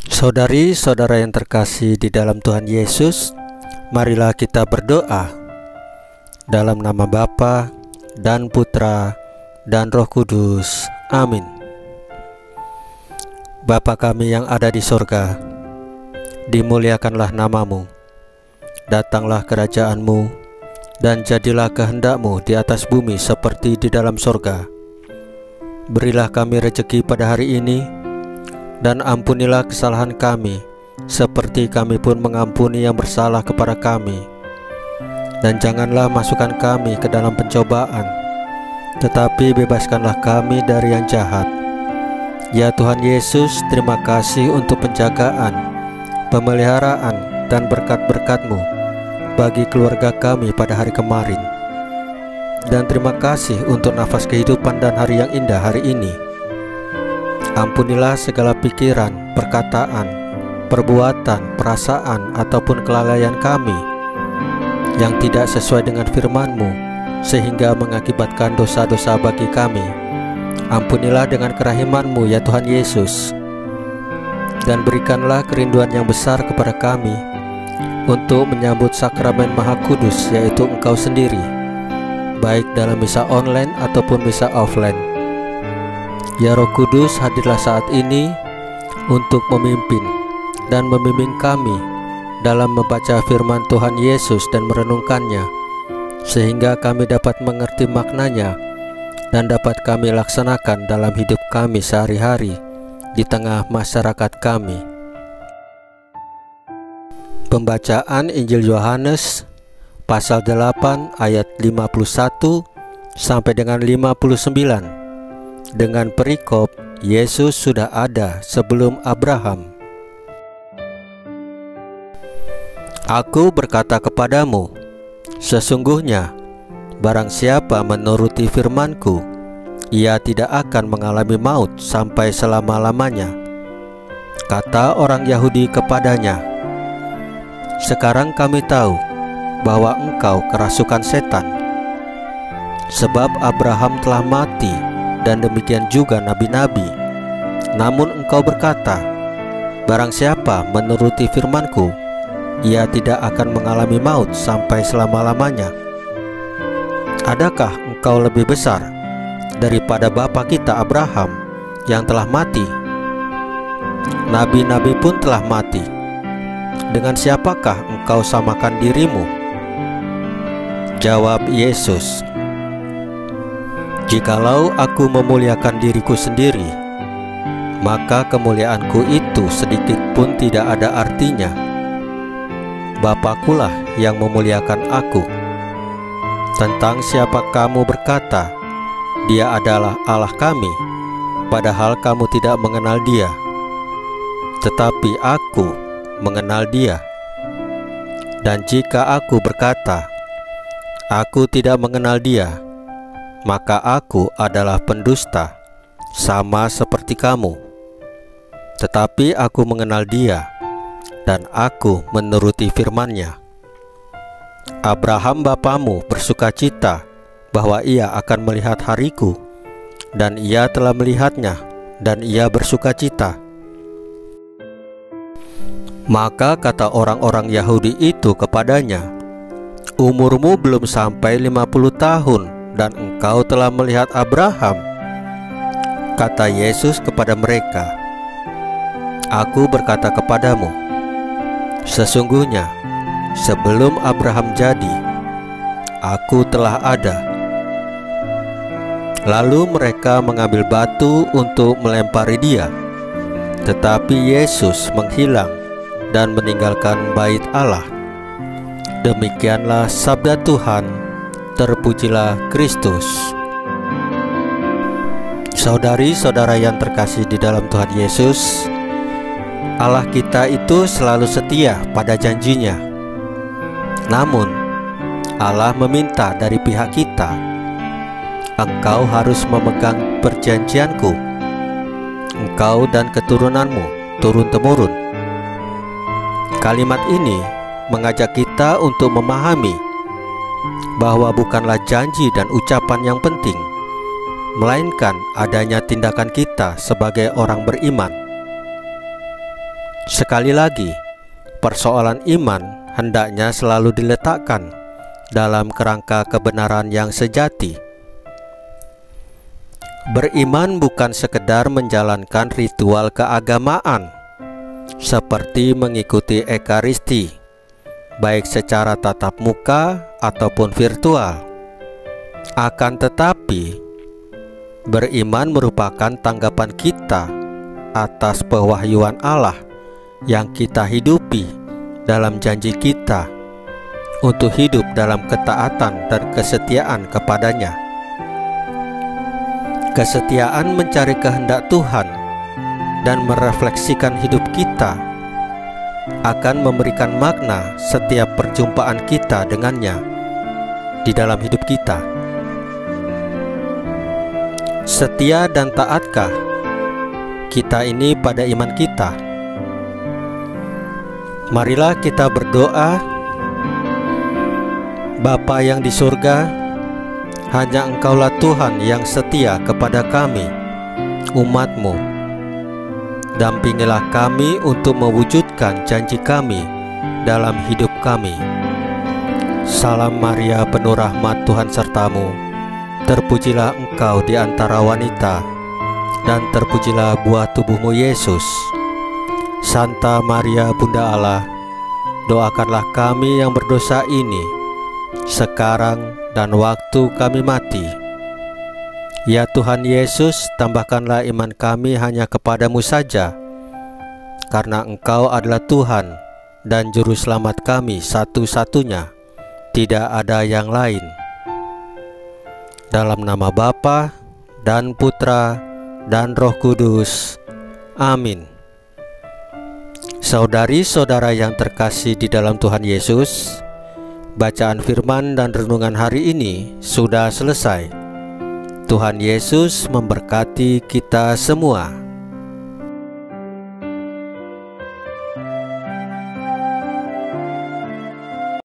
Saudari-saudara yang terkasih di dalam Tuhan Yesus, marilah kita berdoa. Dalam nama Bapa dan Putra dan Roh Kudus. Amin. Bapa kami yang ada di sorga, dimuliakanlah namamu. Datanglah kerajaanmu, dan jadilah kehendak-Mu di atas bumi seperti di dalam sorga. Berilah kami rezeki pada hari ini, dan ampunilah kesalahan kami, seperti kami pun mengampuni yang bersalah kepada kami. Dan janganlah masukkan kami ke dalam pencobaan, tetapi bebaskanlah kami dari yang jahat. Ya Tuhan Yesus, terima kasih untuk penjagaan, pemeliharaan, dan berkat-berkat-Mu bagi keluarga kami pada hari kemarin. Dan terima kasih untuk nafas kehidupan dan hari yang indah hari ini. Ampunilah segala pikiran, perkataan, perbuatan, perasaan, ataupun kelalaian kami yang tidak sesuai dengan firman-Mu, sehingga mengakibatkan dosa-dosa bagi kami. Ampunilah dengan kerahiman-Mu ya Tuhan Yesus. Dan berikanlah kerinduan yang besar kepada kami untuk menyambut sakramen Maha Kudus, yaitu Engkau sendiri, baik dalam misa online ataupun misa offline. Ya Roh Kudus, hadirlah saat ini untuk memimpin dan membimbing kami dalam membaca firman Tuhan Yesus dan merenungkannya, sehingga kami dapat mengerti maknanya dan dapat kami laksanakan dalam hidup kami sehari-hari di tengah masyarakat kami. Pembacaan Injil Yohanes pasal 8 ayat 51 sampai dengan 59. Dengan perikop Yesus sudah ada sebelum Abraham. Aku berkata kepadamu, sesungguhnya barang siapa menuruti firman-Ku, ia tidak akan mengalami maut sampai selama-lamanya. Kata orang Yahudi kepadanya, sekarang kami tahu bahwa engkau kerasukan setan, sebab Abraham telah mati dan demikian juga nabi-nabi. Namun engkau berkata, barang siapa menuruti firman-Ku, ia tidak akan mengalami maut sampai selama-lamanya. Adakah engkau lebih besar daripada bapa kita Abraham yang telah mati? Nabi-nabi pun telah mati. Dengan siapakah engkau samakan dirimu? Jawab Yesus, jikalau aku memuliakan diriku sendiri, maka kemuliaanku itu sedikit pun tidak ada artinya. Bapakulah yang memuliakan aku. Tentang siapa kamu berkata, Dia adalah Allah kami, padahal kamu tidak mengenal Dia. Tetapi aku mengenal Dia. Dan jika aku berkata, aku tidak mengenal Dia, maka aku adalah pendusta, sama seperti kamu. Tetapi aku mengenal Dia, dan aku menuruti firman-Nya. Abraham bapamu bersukacita bahwa ia akan melihat hariku, dan ia telah melihatnya, dan ia bersukacita. Maka kata orang-orang Yahudi itu kepadanya, umurmu belum sampai 50 tahun, dan engkau telah melihat Abraham. Kata Yesus kepada mereka, aku berkata kepadamu, sesungguhnya sebelum Abraham jadi, aku telah ada. Lalu mereka mengambil batu untuk melempari Dia, tetapi Yesus menghilang dan meninggalkan bait Allah. Demikianlah sabda Tuhan. Terpujilah Kristus. Saudari-saudara yang terkasih di dalam Tuhan Yesus, Allah kita itu selalu setia pada janjinya. Namun Allah meminta dari pihak kita, engkau harus memegang perjanjianku, engkau dan keturunanmu turun-temurun. Kalimat ini mengajak kita untuk memahami bahwa bukanlah janji dan ucapan yang penting, melainkan adanya tindakan kita sebagai orang beriman. Sekali lagi, persoalan iman hendaknya selalu diletakkan dalam kerangka kebenaran yang sejati. Beriman bukan sekedar menjalankan ritual keagamaan seperti mengikuti ekaristi, baik secara tatap muka ataupun virtual. Akan tetapi, beriman merupakan tanggapan kita atas pewahyuan Allah yang kita hidupi dalam janji kita untuk hidup dalam ketaatan dan kesetiaan kepadanya. Kesetiaan mencari kehendak Tuhan dan merefleksikan hidup kita akan memberikan makna setiap perjumpaan kita dengannya di dalam hidup kita. Setia dan taatkah kita ini pada iman kita? Marilah kita berdoa. Bapa yang di surga, hanya Engkaulah Tuhan yang setia kepada kami, umat-Mu. Dampingilah kami untuk mewujudkan janji kami dalam hidup kami. Salam Maria, penuh rahmat, Tuhan sertamu. Terpujilah Engkau di antara wanita, dan terpujilah buah tubuhmu Yesus. Santa Maria, Bunda Allah, doakanlah kami yang berdosa ini, sekarang dan waktu kami mati. Ya Tuhan Yesus, tambahkanlah iman kami hanya kepadamu saja, karena Engkau adalah Tuhan dan Juru Selamat kami satu-satunya, tidak ada yang lain. Dalam nama Bapa dan Putra dan Roh Kudus. Amin. Saudari-saudara yang terkasih di dalam Tuhan Yesus, bacaan firman dan renungan hari ini sudah selesai. Tuhan Yesus memberkati kita semua.